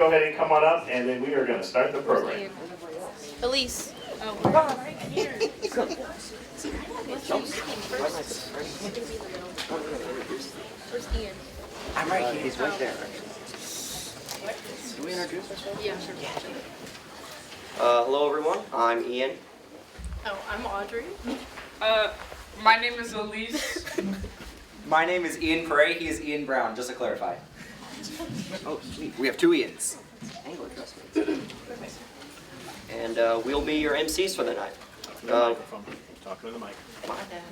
Go ahead and come on up, and then we are going to start the program. Elise. Oh. Where's Ian? I'm right here. He's right there. Can we introduce ourselves? Yeah, sure. Hello, everyone. I'm Ian. Oh, I'm Audrey. My name is Elise. My name is Ian Prey. He is Ian Brown, just to clarify. Oh, sweet. We have two Ians. Angler, trust me. And we'll be your MCs for the night. Talking to the mic.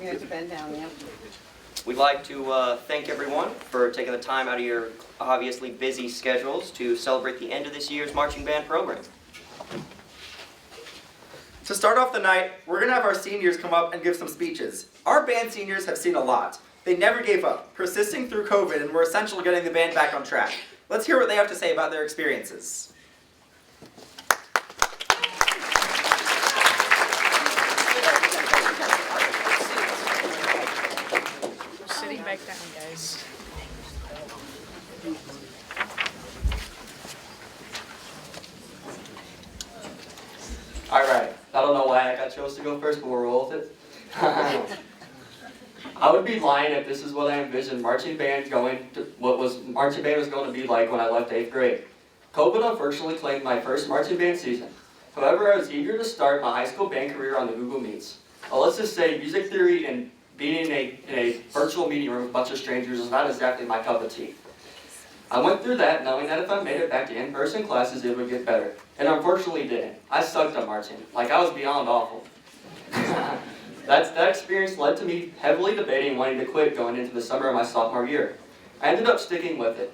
You have to bend down, yeah. We'd like to thank everyone for taking the time out of your obviously busy schedules to celebrate the end of this year's marching band program. To start off the night, we're going to have our seniors come up and give some speeches. Our band seniors have seen a lot. They never gave up, persisting through COVID, and were essential getting the band back on track. Let's hear what they have to say about their experiences. Sitting back down, guys. Alright, I don't know why I got chose to go first, but we'll roll with it. I would be lying if this is what I envisioned marching band was going to be like when I left 8th grade. COVID unfortunately claimed my first marching band season. However, I was eager to start my high school band career on the Google Meets. Well, let's just say music theory and being in a virtual meeting room with a bunch of strangers is not exactly my cup of tea. I went through that knowing that if I made it back to in-person classes, it would get better. And unfortunately didn't. I sucked at marching. Like, I was beyond awful. That experience led to me heavily debating wanting to quit going into the summer of my sophomore year. I ended up sticking with it.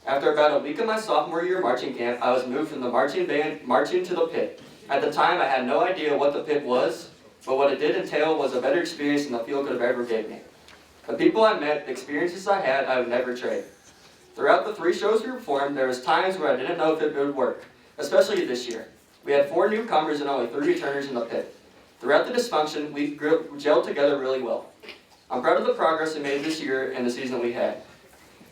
After about a week of my sophomore year marching camp, I was moved from the marching band marching to the pit. At the time, I had no idea what the pit was, but what it did entail was a better experience than the field could have ever gave me. The people I met, the experiences I had, I would never trade. Throughout the 3 shows we performed, there was times where I didn't know if it would work, especially this year. We had 4 newcomers and only 3 returners in the pit. Throughout the dysfunction, we gelled together really well. I'm proud of the progress we made this year and the season we had.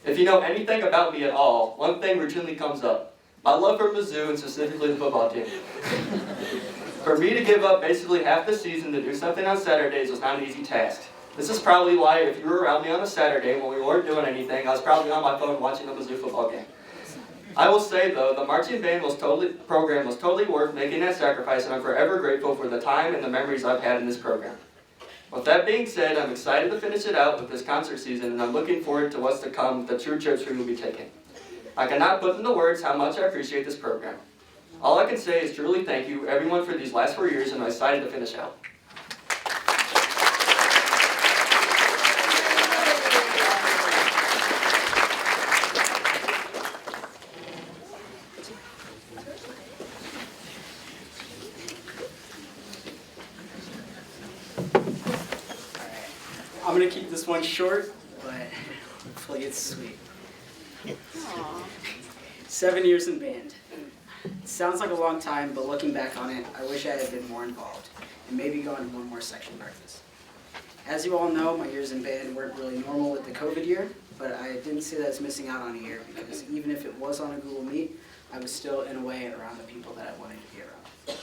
If you know anything about me at all, one thing routinely comes up: my love for Mizzou and specifically the football team. For me to give up basically half the season to do something on Saturdays was not an easy task. This is probably why if you were around me on a Saturday when we weren't doing anything, I was probably on my phone watching the Mizzou football game. I will say though, the marching band program was totally worth making that sacrifice, and I'm forever grateful for the time and the memories I've had in this program. With that being said, I'm excited to finish it out with this concert season, and I'm looking forward to what's to come with the true trips we will be taking. I cannot put into words how much I appreciate this program. All I can say is truly thank you everyone for these last 4 years, and I'm excited to finish out. I'm going to keep this one short, but hopefully it's sweet. Aww. 7 years in band. It sounds like a long time, but looking back on it, I wish I had been more involved and maybe gone to one more section practice. As you all know, my years in band weren't really normal with the COVID year, but I didn't see that as missing out on a year because even if it was on a Google Meet, I was still in a way around the people that I wanted to be around.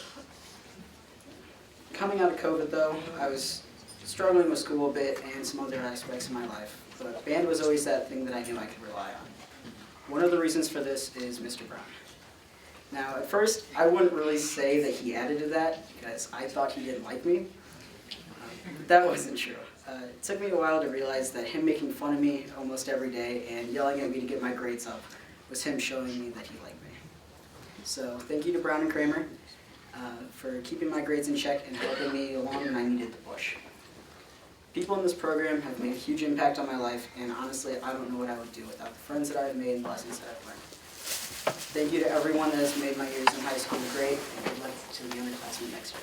Coming out of COVID though, I was struggling with school a bit and some other aspects of my life, but band was always that thing that I knew I could rely on. One of the reasons for this is Mr. Brown. Now, at first, I wouldn't really say that he added to that because I thought he didn't like me. But that wasn't true. It took me a while to realize that him making fun of me almost every day and yelling at me to get my grades up was him showing me that he liked me. So thank you to Brown and Kramer for keeping my grades in check and helping me along when I needed the push. People in this program have made a huge impact on my life, and honestly, I don't know what I would do without the friends that I've made and lessons that I've learned. Thank you to everyone that has made my years in high school great, and good luck to the underclassmen next year.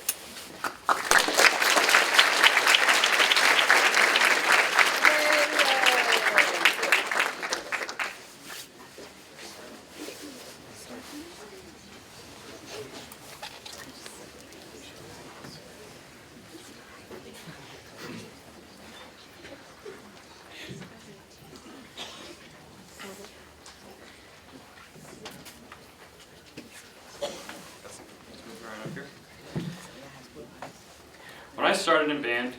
started in band,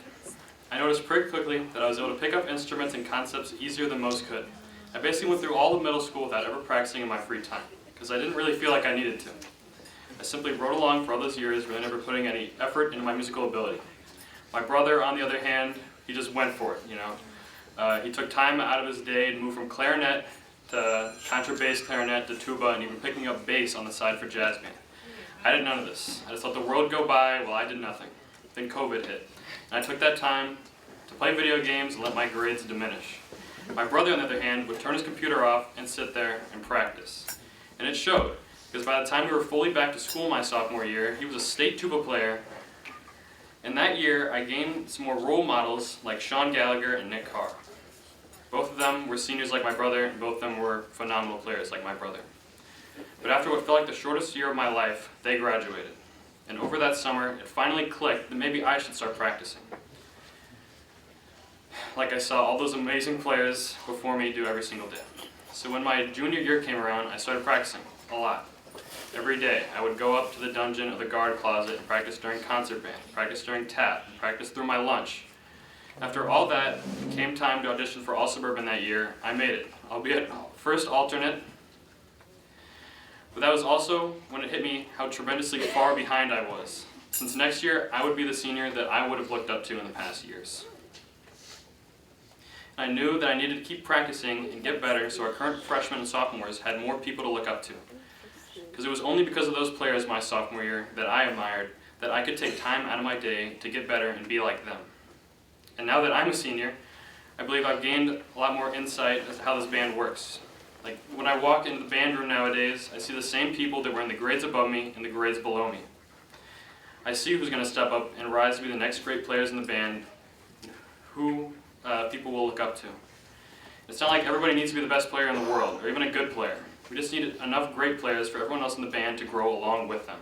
I noticed pretty quickly that I was able to pick up instruments and concepts easier than most could. I basically went through all of middle school without ever practicing in my free time, because I didn't really feel like I needed to. I simply rode along for all those years, really never putting any effort into my musical ability. My brother, on the other hand, he just went for it, you know. He took time out of his day to move from clarinet to contrabass clarinet to tuba and even picking up bass on the side for jazz band. I did none of this. I just let the world go by while I did nothing. Then COVID hit. And I took that time to play video games and let my grades diminish. My brother, on the other hand, would turn his computer off and sit there and practice. And it showed, because by the time we were fully back to school my sophomore year, he was a state tuba player. And that year, I gained some more role models like Sean Gallagher and Nick Carr. Both of them were seniors like my brother, and both of them were phenomenal players like my brother. But after what felt like the shortest year of my life, they graduated. And over that summer, it finally clicked that maybe I should start practicing. Like I saw all those amazing players before me do every single day. So when my junior year came around, I started practicing a lot. Every day, I would go up to the dungeon or the guard closet and practice during concert band, practice during tap, practice through my lunch. After all that, it came time to audition for All Suburban that year. I made it, albeit first alternate. But that was also when it hit me how tremendously far behind I was, since next year I would be the senior that I would have looked up to in the past years. I knew that I needed to keep practicing and get better so our current freshmen and sophomores had more people to look up to. Because it was only because of those players my sophomore year that I admired that I could take time out of my day to get better and be like them. And now that I'm a senior, I believe I've gained a lot more insight as to how this band works. Like when I walk into the band room nowadays, I see the same people that were in the grades above me and the grades below me. I see who's going to step up and rise to be the next great players in the band, who people will look up to. It's not like everybody needs to be the best player in the world, or even a good player. We just need enough great players for everyone else in the band to grow along with them.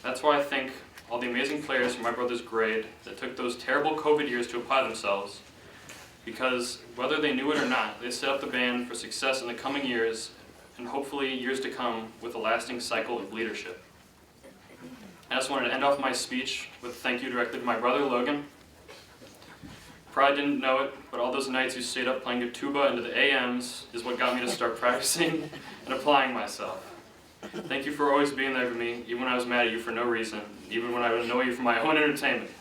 That's why I thank all the amazing players from my brother's grade that took those terrible COVID years to apply themselves, because whether they knew it or not, they set up the band for success in the coming years, and hopefully years to come with a lasting cycle of leadership. I just wanted to end off my speech with a thank you directly to my brother Logan. Probably didn't know it, but all those nights you stayed up playing your tuba into the AMs is what got me to start practicing and applying myself. Thank you for always being there for me, even when I was mad at you for no reason, even when I would annoy you for my own entertainment.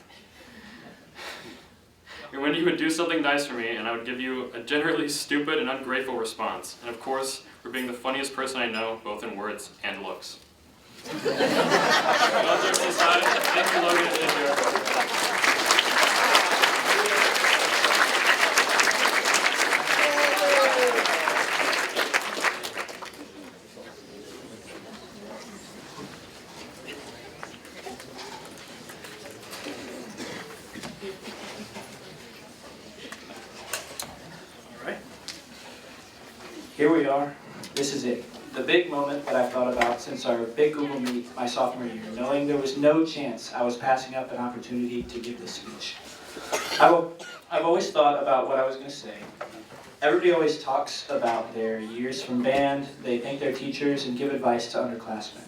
And when you would do something nice for me, and I would give you a generally stupid and ungrateful response. And of course, for being the funniest person I know, both in words and looks. All jokes aside, thank you, Logan, and thank you, everyone. Here we are. This is it. The big moment that I've thought about since our big Google Meet my sophomore year, knowing there was no chance I was passing up an opportunity to give this speech. I've always thought about what I was going to say. Everybody always talks about their years from band, they thank their teachers, and give advice to underclassmen.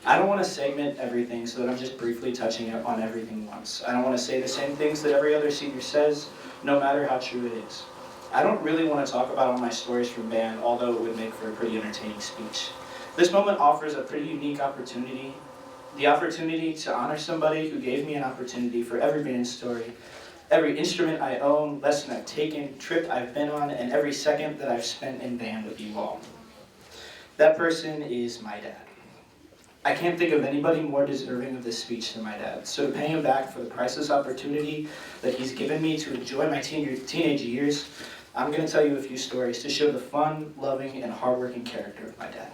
I don't want to segment everything so that I'm just briefly touching on everything once. I don't want to say the same things that every other senior says, no matter how true it is. I don't really want to talk about all my stories from band, although it would make for a pretty entertaining speech. This moment offers a pretty unique opportunity, the opportunity to honor somebody who gave me an opportunity for every band story, every instrument I own, lesson I've taken, trip I've been on, and every second that I've spent in band with you all. That person is my dad. I can't think of anybody more deserving of this speech than my dad, so to pay him back for the priceless opportunity that he's given me to enjoy my teenage years, I'm going to tell you a few stories to show the fun, loving, and hardworking character of my dad.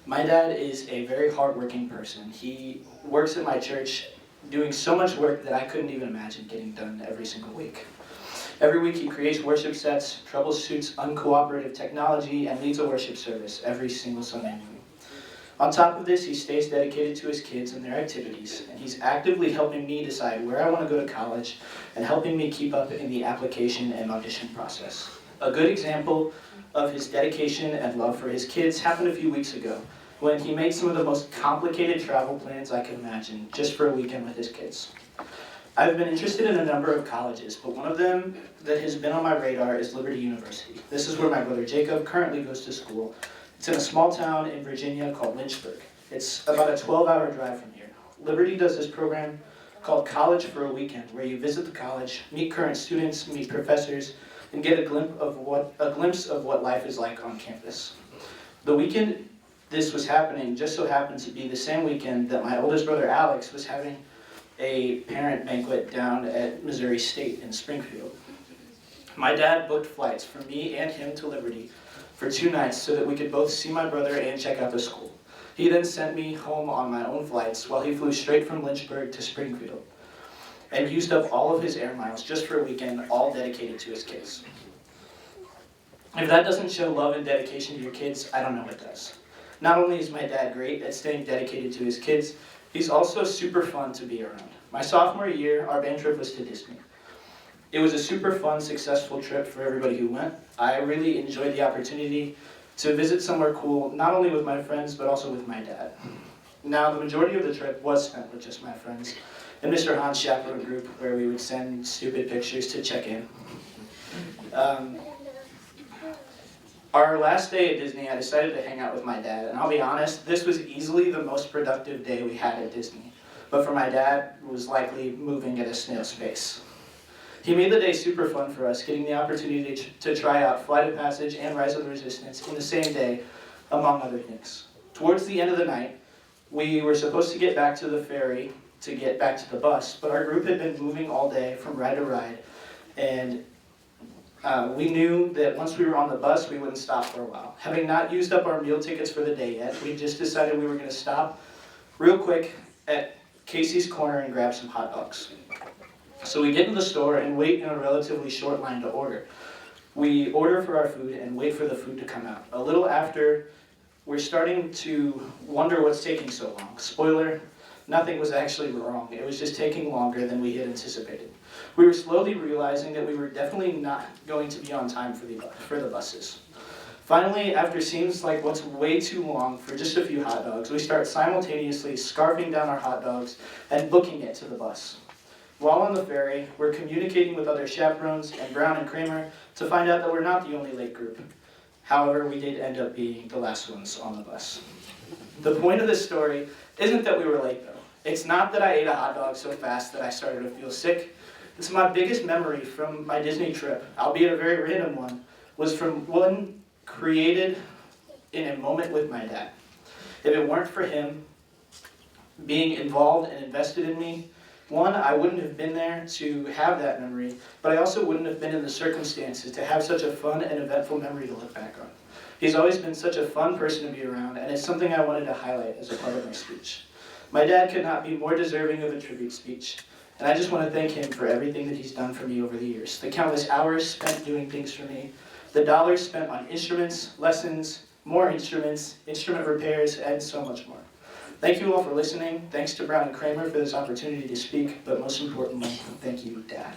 My dad is a very hardworking person. He works at my church doing so much work that I couldn't even imagine getting done every single week. Every week he creates worship sets, troubleshoots uncooperative technology, and leads a worship service every single Sunday morning. On top of this, he stays dedicated to his kids and their activities, and he's actively helping me decide where I want to go to college and helping me keep up in the application and audition process. A good example of his dedication and love for his kids happened a few weeks ago. when he made some of the most complicated travel plans I could imagine, just for a weekend with his kids. I've been interested in a number of colleges, but one of them that has been on my radar is Liberty University. This is where my brother Jacob currently goes to school. It's in a small town in Virginia called Lynchburg. It's about a 12-hour drive from here. Liberty does this program called College for a Weekend, where you visit the college, meet current students, meet professors, and get a glimpse of what life is like on campus. The weekend this was happening just so happened to be the same weekend that my oldest brother Alex was having a parent banquet down at Missouri State in Springfield. My dad booked flights for me and him to Liberty for 2 nights so that we could both see my brother and check out the school. He then sent me home on my own flights while he flew straight from Lynchburg to Springfield and used up all of his air miles just for a weekend, all dedicated to his kids. If that doesn't show love and dedication to your kids, I don't know what does. Not only is my dad great at staying dedicated to his kids, he's also super fun to be around. My sophomore year, our band trip was to Disney. It was a super fun, successful trip for everybody who went. I really enjoyed the opportunity to visit somewhere cool, not only with my friends, but also with my dad. Now, the majority of the trip was spent with just my friends and Mr. Hahn's chaperone group, where we would send stupid pictures to check in. Our last day at Disney, I decided to hang out with my dad, and I'll be honest, this was easily the most productive day we had at Disney. But for my dad, it was likely moving at a snail's pace. He made the day super fun for us, getting the opportunity to try out Flight of Passage and Rise of the Resistance in the same day, among other things. Towards the end of the night, we were supposed to get back to the ferry to get back to the bus, but our group had been moving all day from ride to ride, and we knew that once we were on the bus, we wouldn't stop for a while. Having not used up our meal tickets for the day yet, we just decided we were going to stop real quick at Casey's Corner and grab some hot dogs. So we get in the store and wait in a relatively short line to order. We order for our food and wait for the food to come out. A little after, we're starting to wonder what's taking so long. Spoiler, nothing was actually wrong. It was just taking longer than we had anticipated. We were slowly realizing that we were definitely not going to be on time for the buses. Finally, after seems like what's way too long for just a few hot dogs, we start simultaneously scarfing down our hot dogs and booking it to the bus. While on the ferry, we're communicating with other chaperones and Brown and Kramer to find out that we're not the only late group. However, we did end up being the last ones on the bus. The point of this story isn't that we were late, though. It's not that I ate a hot dog so fast that I started to feel sick. It's my biggest memory from my Disney trip, albeit a very random one, was from one created in a moment with my dad. If it weren't for him being involved and invested in me, one, I wouldn't have been there to have that memory, but I also wouldn't have been in the circumstances to have such a fun and eventful memory to look back on. He's always been such a fun person to be around, and it's something I wanted to highlight as a part of my speech. My dad could not be more deserving of a tribute speech, and I just want to thank him for everything that he's done for me over the years. The countless hours spent doing things for me, the dollars spent on instruments, lessons, more instruments, instrument repairs, and so much more. Thank you all for listening. Thanks to Brown and Kramer for this opportunity to speak, but most importantly, thank you, Dad.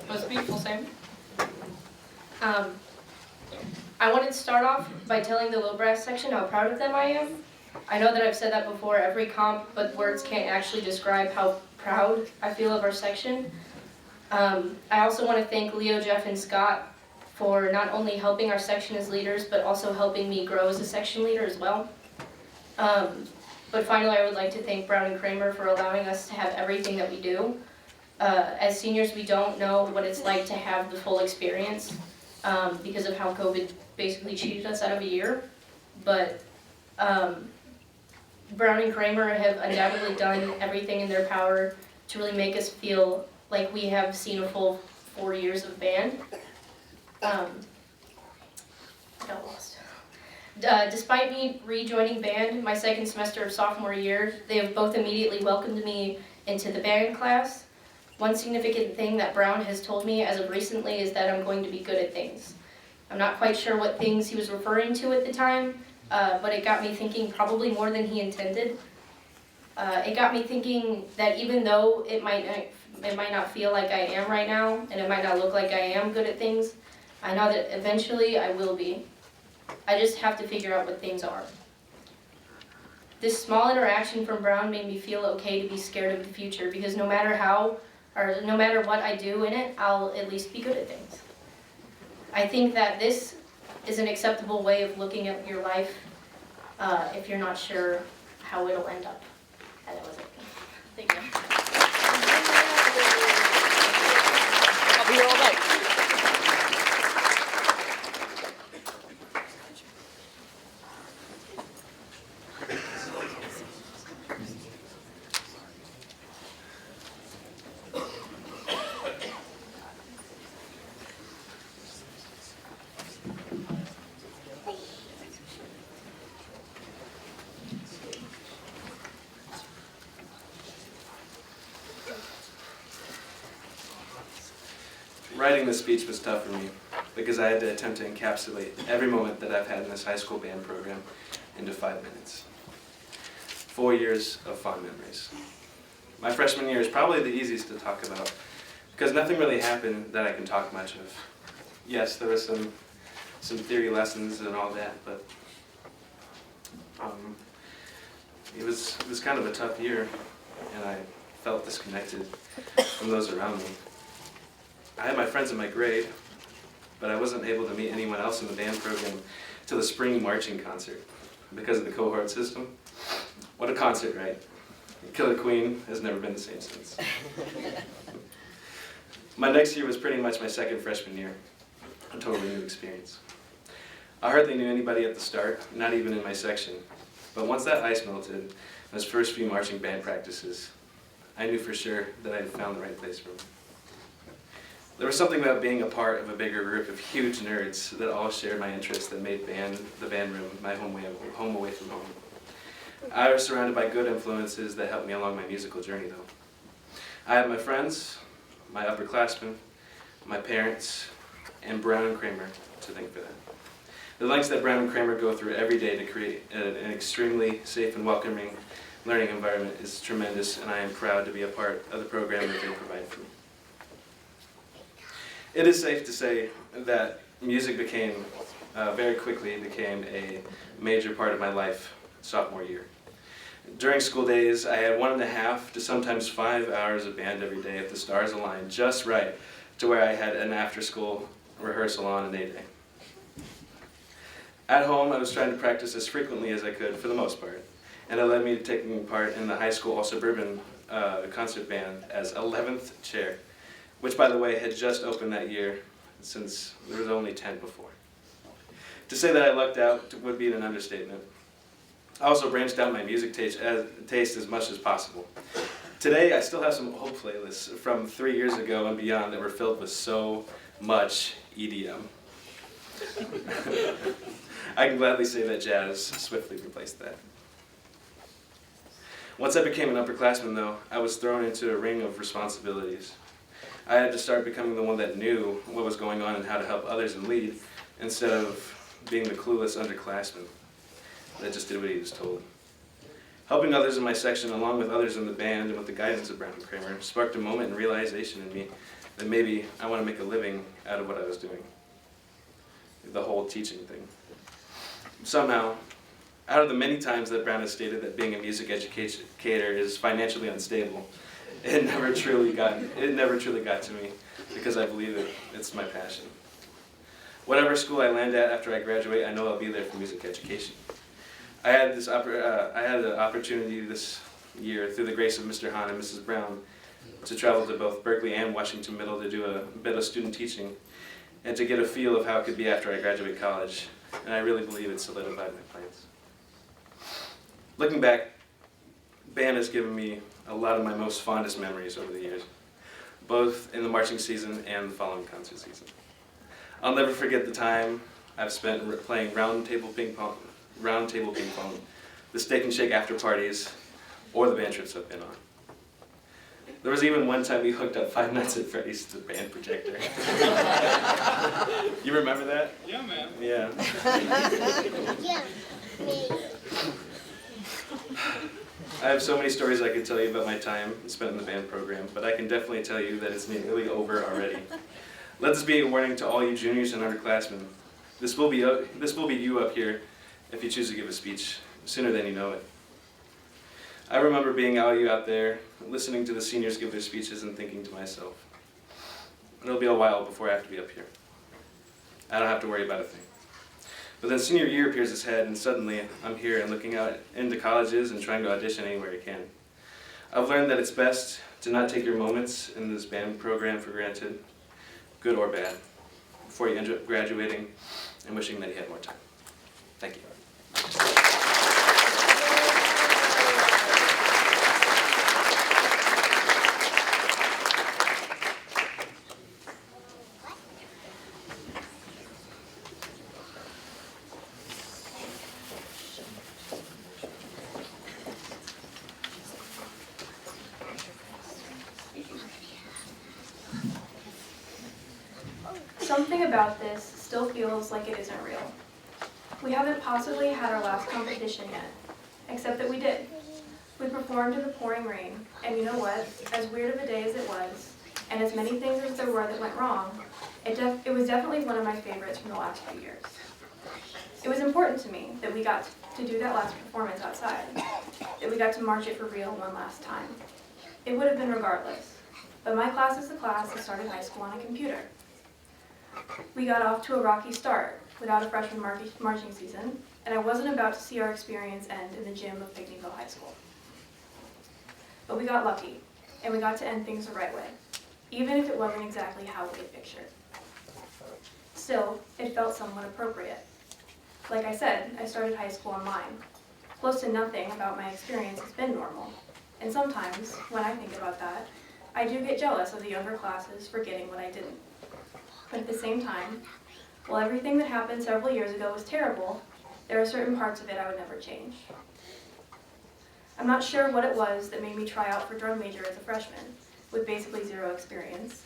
Most beautiful, Sam. I wanted to start off by telling the low brass section how proud of them I am. I know that I've said that before every comp, but words can't actually describe how proud I feel of our section. I also want to thank Leo, Jeff, and Scott for not only helping our section as leaders, but also helping me grow as a section leader as well. But finally, I would like to thank Brown and Kramer for allowing us to have everything that we do. As seniors, we don't know what it's like to have the full experience because of how COVID basically cheated us out of a year. But Brown and Kramer have undoubtedly done everything in their power to really make us feel like we have seen a full 4 years of band. I got lost. Despite me rejoining band my second semester of sophomore year, they have both immediately welcomed me into the band class. One significant thing that Brown has told me as of recently is that I'm going to be good at things. I'm not quite sure what things he was referring to at the time, but it got me thinking probably more than he intended. It got me thinking that even though it might not feel like I am right now, and it might not look like I am good at things, I know that eventually I will be. I just have to figure out what things are. This small interaction from Brown made me feel okay to be scared of the future, because no matter what I do in it, I'll at least be good at things. I think that this is an acceptable way of looking at your life if you're not sure how it'll end up. And that was it. Thank you. I'll be here all night. Writing this speech was tough for me because I had to attempt to encapsulate every moment that I've had in this high school band program into 5 minutes. 4 years of fond memories. My freshman year is probably the easiest to talk about because nothing really happened that I can talk much of. Yes, there was some theory lessons and all that, but it was kind of a tough year, and I felt disconnected from those around me. I had my friends in my grade, but I wasn't able to meet anyone else in the band program till the spring marching concert because of the cohort system. What a concert, right? Killer Queen has never been the same since. My next year was pretty much my second freshman year, a totally new experience. I hardly knew anybody at the start, not even in my section, but once that ice melted, those first few marching band practices, I knew for sure that I had found the right place for me. There was something about being a part of a bigger group of huge nerds that all shared my interests that made the band room my home away from home. I was surrounded by good influences that helped me along my musical journey, though. I had my friends, my upperclassmen, my parents, and Brown and Kramer to thank for that. The lengths that Brown and Kramer go through every day to create an extremely safe and welcoming learning environment is tremendous, and I am proud to be a part of the program that they provide for me. It is safe to say that music very quickly became a major part of my life sophomore year. During school days, I had 1.5 to sometimes 5 hours of band every day if the stars aligned just right to where I had an after-school rehearsal on an A-day. At home, I was trying to practice as frequently as I could for the most part, and it led me to taking part in the high school all-suburban concert band as 11th chair, which, by the way, had just opened that year since there was only 10 before. To say that I lucked out would be an understatement. I also branched out my music taste as much as possible. Today, I still have some old playlists from 3 years ago and beyond that were filled with so much EDM. I can gladly say that jazz swiftly replaced that. Once I became an upperclassman, though, I was thrown into a ring of responsibilities. I had to start becoming the one that knew what was going on and how to help others and lead, instead of being the clueless underclassman that just did what he was told. Helping others in my section, along with others in the band and with the guidance of Brown and Kramer, sparked a moment and realization in me that maybe I want to make a living out of what I was doing. The whole teaching thing. Somehow, out of the many times that Brown has stated that being a music educator is financially unstable, it never truly got to me because I believe it's my passion. Whatever school I land at after I graduate, I know I'll be there for music education. I had the opportunity this year, through the grace of Mr. Hahn and Mrs. Brown, to travel to both Berkeley and Washington Middle to do a bit of student teaching and to get a feel of how it could be after I graduate college. And I really believe it solidified my plans. Looking back, band has given me a lot of my most fondest memories over the years, both in the marching season and the following concert season. I'll never forget the time I've spent playing round table ping pong, the Steak and Shake after parties, or the band trips I've been on. There was even one time we hooked up Five Nights at Freddy's to the band projector. You remember that? Yeah, man. Yeah. Yeah. I have so many stories I could tell you about my time spent in the band program, but I can definitely tell you that it's nearly over already. Let this be a warning to all you juniors and underclassmen. This will be you up here if you choose to give a speech sooner than you know it. I remember being out there, listening to the seniors give their speeches and thinking to myself, it'll be a while before I have to be up here. I don't have to worry about a thing. But then senior year appears ahead, and suddenly I'm here and looking out into colleges and trying to audition anywhere I can. I've learned that it's best to not take your moments in this band program for granted, good or bad, before you end up graduating and wishing that you had more time. Thank you. Something about this still feels like it isn't real. We haven't possibly had our last competition yet, except that we did. We performed in the pouring rain, and you know what? As weird of a day as it was, and as many things as there were that went wrong, it was definitely one of my favorites from the last few years. It was important to me that we got to do that last performance outside, that we got to march it for real one last time. It would have been regardless, but my class is the class that started high school on a computer. We got off to a rocky start without a freshman marching season, and I wasn't about to see our experience end in the gym of Picnico High School. But we got lucky, and we got to end things the right way, even if it wasn't exactly how we had pictured. Still, it felt somewhat appropriate. Like I said, I started high school online. Close to nothing about my experience has been normal, and sometimes, when I think about that, I do get jealous of the younger classes for getting what I didn't. But at the same time, while everything that happened several years ago was terrible, there are certain parts of it I would never change. I'm not sure what it was that made me try out for drum major as a freshman, with basically zero experience,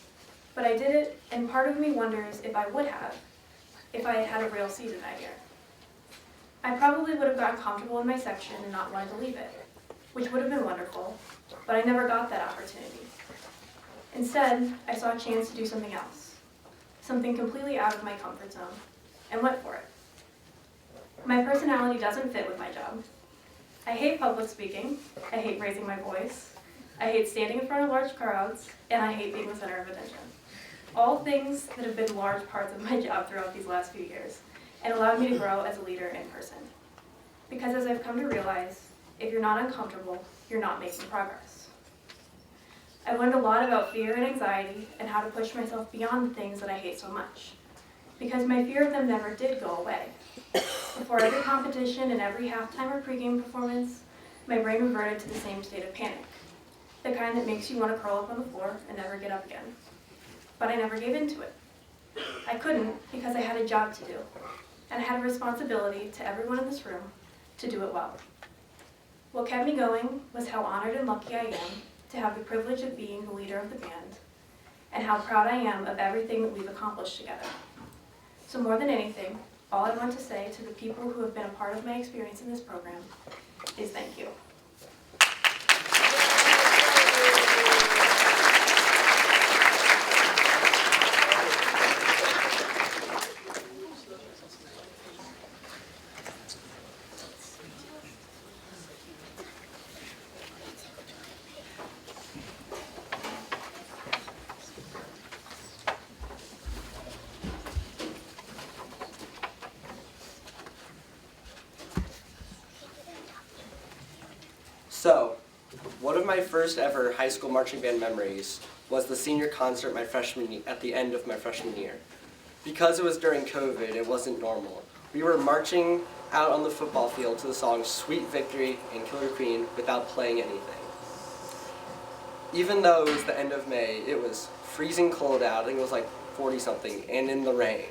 but I did it, and part of me wonders if I would have, if I had had a real season that year. I probably would have gotten comfortable in my section and not wanted to leave it, which would have been wonderful, but I never got that opportunity. Instead, I saw a chance to do something else. Something completely out of my comfort zone, and went for it. My personality doesn't fit with my job. I hate public speaking, I hate raising my voice, I hate standing in front of large crowds, and I hate being the center of attention. All things that have been large parts of my job throughout these last few years, and allowed me to grow as a leader in person. Because as I've come to realize, if you're not uncomfortable, you're not making progress. I learned a lot about fear and anxiety and how to push myself beyond the things that I hate so much, because my fear of them never did go away. Before every competition and every halftime or pregame performance, my brain reverted to the same state of panic, the kind that makes you want to curl up on the floor and never get up again. But I never gave in to it. I couldn't because I had a job to do, and I had a responsibility to everyone in this room to do it well. What kept me going was how honored and lucky I am to have the privilege of being the leader of the band, and how proud I am of everything that we've accomplished together. So more than anything, all I want to say to the people who have been a part of my experience in this program is thank you. So, one of my first ever high school marching band memories was the senior concert at the end of my freshman year. Because it was during COVID, it wasn't normal. We were marching out on the football field to the song Sweet Victory and Killer Queen without playing anything. Even though it was the end of May, it was freezing cold out, I think it was like 40-something, and in the rain.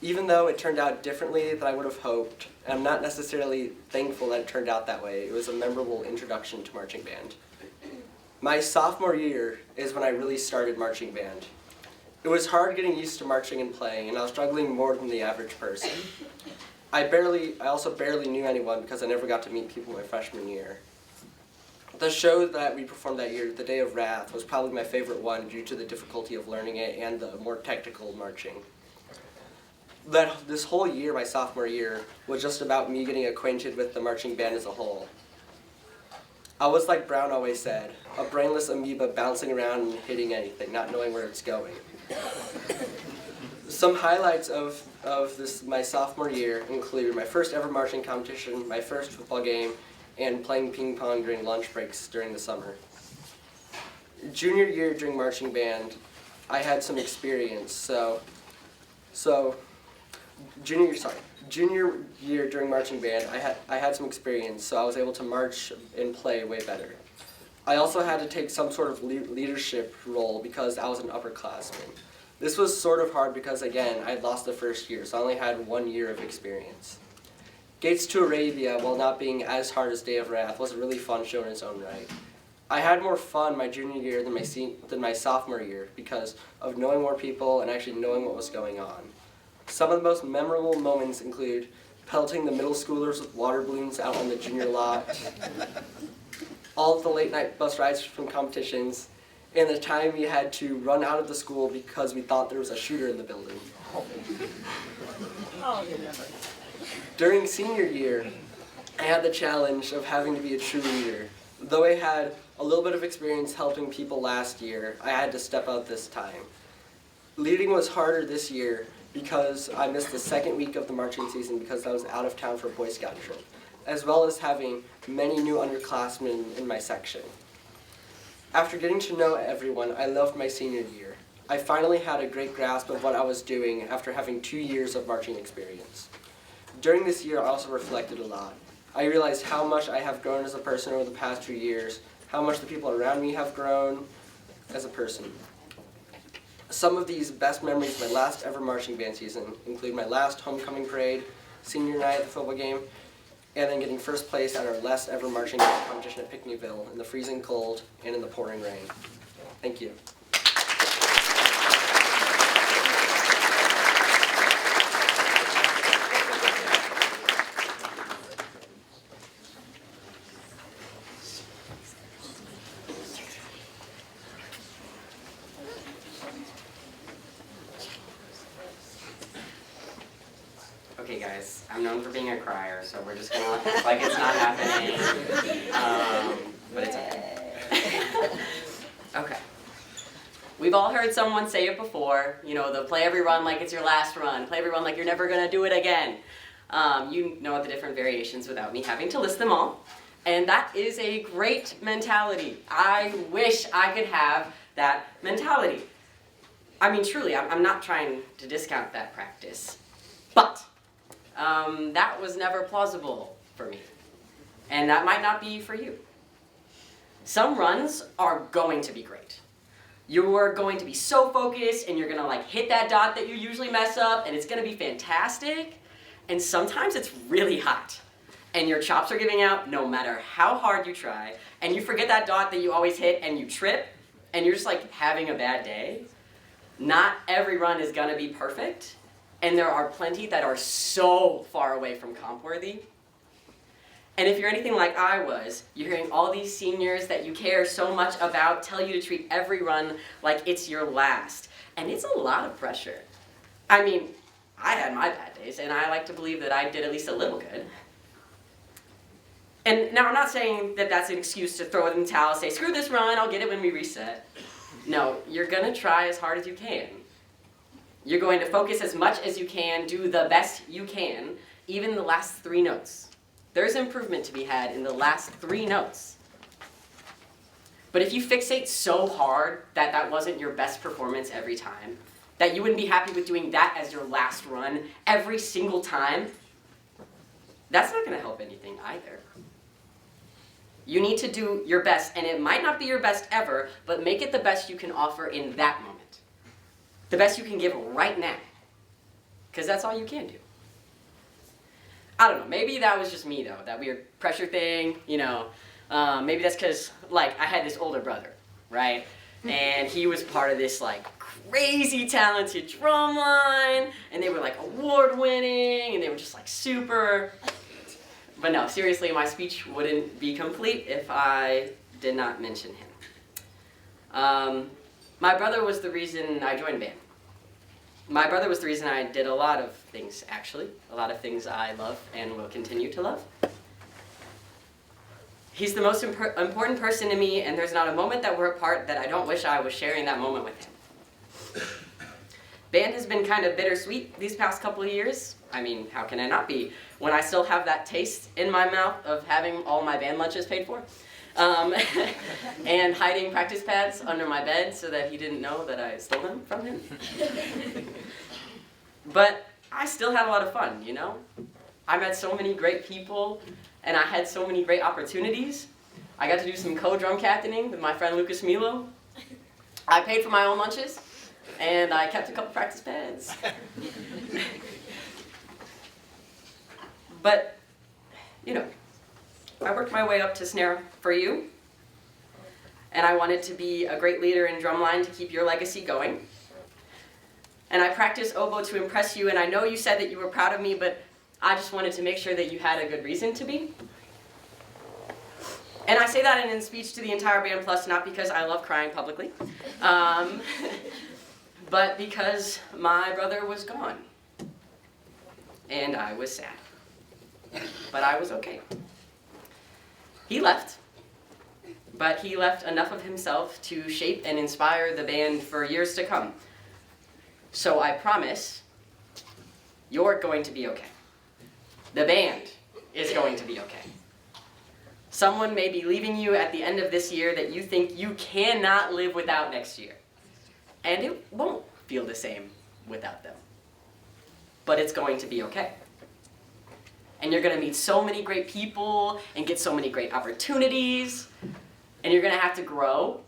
Even though it turned out differently than I would have hoped, and I'm not necessarily thankful that it turned out that way, it was a memorable introduction to marching band. My sophomore year is when I really started marching band. It was hard getting used to marching and playing, and I was struggling more than the average person. I also barely knew anyone because I never got to meet people my freshman year. The show that we performed that year, The Day of Wrath, was probably my favorite one due to the difficulty of learning it and the more technical marching. This whole year, my sophomore year, was just about me getting acquainted with the marching band as a whole. I was like Brown always said, a brainless amoeba bouncing around and hitting anything, not knowing where it's going. Some highlights of my sophomore year include my first ever marching competition, my first football game, and playing ping pong during lunch breaks during the summer. Junior year during marching band, I had some experience, Junior year during marching band, I had some experience, so I was able to march and play way better. I also had to take some sort of leadership role because I was an upperclassman. This was sort of hard because, again, I had lost the first year, so I only had 1 year of experience. Gates to Arabia, while not being as hard as Day of Wrath, was a really fun show in its own right. I had more fun my junior year than my sophomore year because of knowing more people and actually knowing what was going on. Some of the most memorable moments include pelting the middle schoolers with water balloons out on the junior lot, all of the late night bus rides from competitions, and the time we had to run out of the school because we thought there was a shooter in the building. During senior year, I had the challenge of having to be a true leader. Though I had a little bit of experience helping people last year, I had to step out this time. Leading was harder this year because I missed the second week of the marching season because I was out of town for a Boy Scout trip, as well as having many new underclassmen in my section. After getting to know everyone, I loved my senior year. I finally had a great grasp of what I was doing after having 2 years of marching experience. During this year, I also reflected a lot. I realized how much I have grown as a person over the past 2 years, how much the people around me have grown as a person. Some of these best memories of my last ever marching band season include my last homecoming parade, senior night at the football game, and then getting first place at our last ever marching band competition at Picnicville in the freezing cold and in the pouring rain. Thank you. Okay guys, I'm known for being a crier, so we're just gonna act like it's not happening. But it's okay. Okay. We've all heard someone say it before, you know, the play every run like it's your last run, play every run like you're never gonna do it again. You know the different variations without me having to list them all. And that is a great mentality. I wish I could have that mentality. I mean, truly, I'm not trying to discount that practice, but that was never plausible for me. And that might not be for you. Some runs are going to be great. You are going to be so focused and you're gonna like hit that dot that you usually mess up and it's gonna be fantastic. And sometimes it's really hot and your chops are giving out no matter how hard you try and you forget that dot that you always hit and you trip and you're just like having a bad day. Not every run is gonna be perfect. And there are plenty that are so far away from comp worthy. And if you're anything like I was, you're hearing all these seniors that you care so much about tell you to treat every run like it's your last. And it's a lot of pressure. I mean, I had my bad days, and I like to believe that I did at least a little good. And now I'm not saying that that's an excuse to throw it in the towel, say, screw this run, I'll get it when we reset. No, you're gonna try as hard as you can. You're going to focus as much as you can, do the best you can, even the last 3 notes. There's improvement to be had in the last 3 notes. But if you fixate so hard that that wasn't your best performance every time, that you wouldn't be happy with doing that as your last run every single time, that's not going to help anything either. You need to do your best, and it might not be your best ever, but make it the best you can offer in that moment. The best you can give right now. Because that's all you can do. I don't know, maybe that was just me though, that weird pressure thing, you know. Maybe that's because, like, I had this older brother, right? And he was part of this, like, crazy talented drum line, and they were like award winning, and they were just like super. But no, seriously, my speech wouldn't be complete if I did not mention him. My brother was the reason I joined band. My brother was the reason I did a lot of things, actually. A lot of things I love and will continue to love. He's the most important person to me, and there's not a moment that we're apart that I don't wish I was sharing that moment with him. Band has been kind of bittersweet these past couple of years. I mean, how can it not be when I still have that taste in my mouth of having all my band lunches paid for? And hiding practice pads under my bed so that he didn't know that I stole them from him. But I still had a lot of fun, you know? I met so many great people, and I had so many great opportunities. I got to do some co-drum captaining with my friend Lucas Milo. I paid for my own lunches, and I kept a couple practice pads. But, you know, I worked my way up to snare for you, and I wanted to be a great leader in drumline to keep your legacy going. And I practiced oboe to impress you, and I know you said that you were proud of me, but I just wanted to make sure that you had a good reason to be. And I say that in speech to the entire band plus, not because I love crying publicly, but because my brother was gone, and I was sad. But I was okay. He left, but he left enough of himself to shape and inspire the band for years to come. So I promise, you're going to be okay. The band is going to be okay. Someone may be leaving you at the end of this year that you think you cannot live without next year. And it won't feel the same without them. But it's going to be okay. And you're going to meet so many great people and get so many great opportunities. And you're going to have to grow.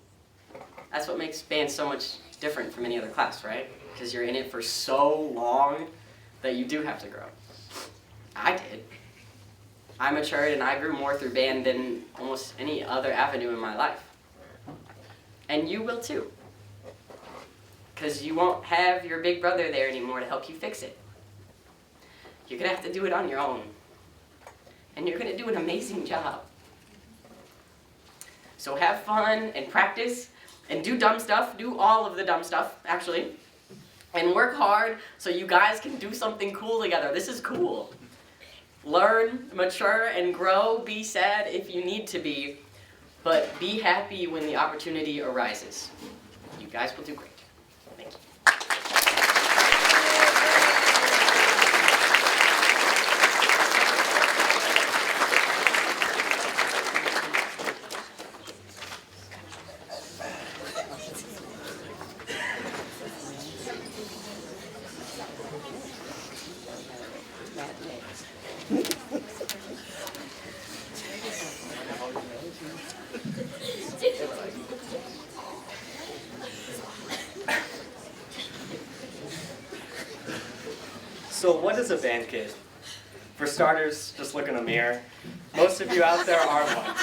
That's what makes band so much different from any other class, right? Because you're in it for so long that you do have to grow. I did. I matured and I grew more through band than almost any other avenue in my life. And you will too. Because you won't have your big brother there anymore to help you fix it. You're going to have to do it on your own. And you're going to do an amazing job. So have fun and practice and do dumb stuff. Do all of the dumb stuff, actually. And work hard so you guys can do something cool together. This is cool. Learn, mature, and grow. Be sad if you need to be. But be happy when the opportunity arises. You guys will do great. Thank you. So what is a band kid? For starters, just look in a mirror. Most of you out there are one.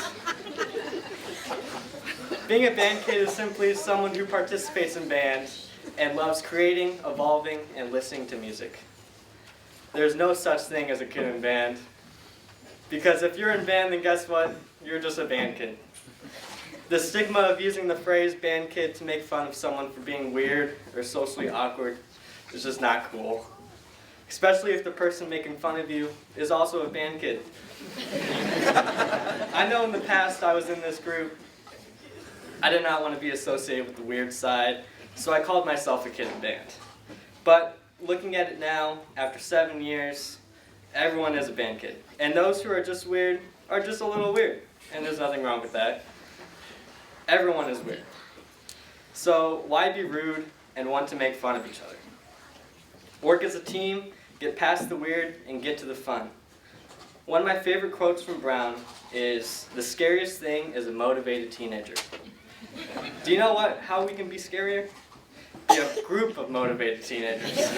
Being a band kid is simply someone who participates in band and loves creating, evolving, and listening to music. There's no such thing as a kid in band. Because if you're in band, then guess what? You're just a band kid. The stigma of using the phrase band kid to make fun of someone for being weird or socially awkward is just not cool. Especially if the person making fun of you is also a band kid. I know in the past I was in this group. I did not want to be associated with the weird side, so I called myself a kid in band. But looking at it now, after 7 years, everyone is a band kid. And those who are just weird are just a little weird. And there's nothing wrong with that. Everyone is weird. So why be rude and want to make fun of each other? Work as a team, get past the weird, and get to the fun. One of my favorite quotes from Brown is, "The scariest thing is a motivated teenager." Do you know how we can be scarier? Be a group of motivated teenagers.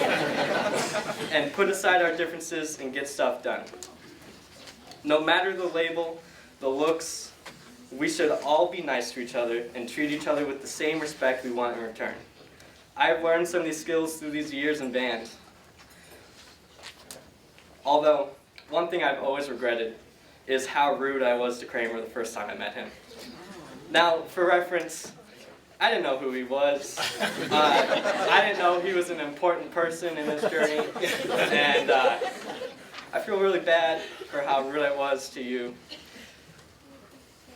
And put aside our differences and get stuff done. No matter the label, the looks, we should all be nice to each other and treat each other with the same respect we want in return. I've learned some of these skills through these years in band. Although, one thing I've always regretted is how rude I was to Kramer the first time I met him. Now, for reference, I didn't know who he was. I didn't know he was an important person in this journey. And I feel really bad for how rude I was to you.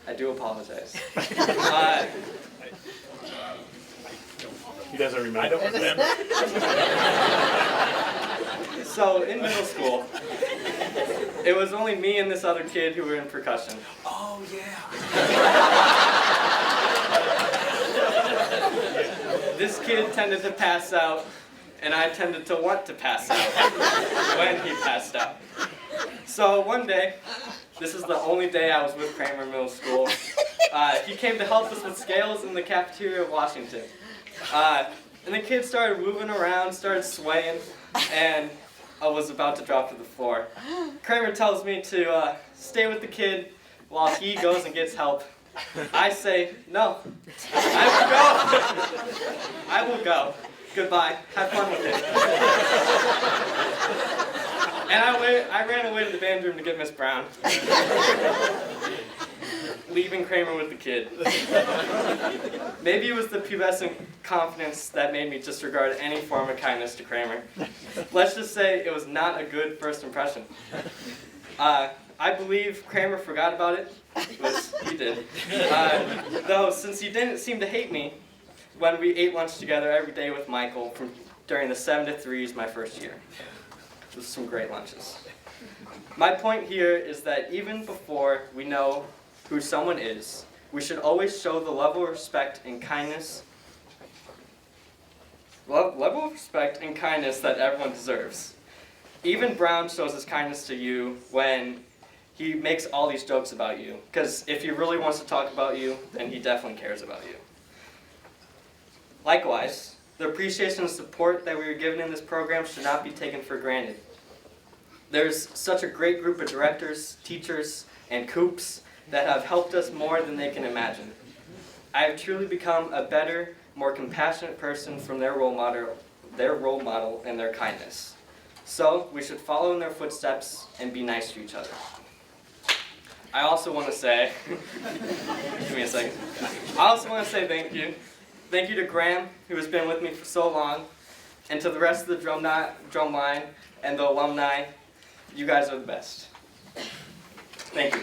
I do apologize. He doesn't remember. I don't remember. So, in middle school, it was only me and this other kid who were in percussion. Oh, yeah. This kid tended to pass out, and I tended to want to pass out when he passed out. So one day, this is the only day I was with Kramer in middle school, he came to help us with scales in the cafeteria of Washington. And the kid started moving around, started swaying, and I was about to drop to the floor. Kramer tells me to stay with the kid while he goes and gets help. I say, no, I will go. I will go. Goodbye. Have fun with it. And I ran away to the band room to get Miss Brown, leaving Kramer with the kid. Maybe it was the pubescent confidence that made me disregard any form of kindness to Kramer. Let's just say it was not a good first impression. I believe Kramer forgot about it. He did. Though, since he didn't seem to hate me when we ate lunch together every day with Michael during the 7 to 3s my first year. Those are some great lunches. My point here is that even before we know who someone is, we should always show the level of respect and kindness that everyone deserves. Even Brown shows his kindness to you when he makes all these jokes about you. Because if he really wants to talk about you, then he definitely cares about you. Likewise, the appreciation and support that we are given in this program should not be taken for granted. There's such a great group of directors, teachers, and coops that have helped us more than they can imagine. I have truly become a better, more compassionate person from their role model and their kindness. So, we should follow in their footsteps and be nice to each other. I also want to say, give me a second. I also want to say thank you. Thank you to Graham, who has been with me for so long, and to the rest of the drum line and the alumni. You guys are the best. Thank you.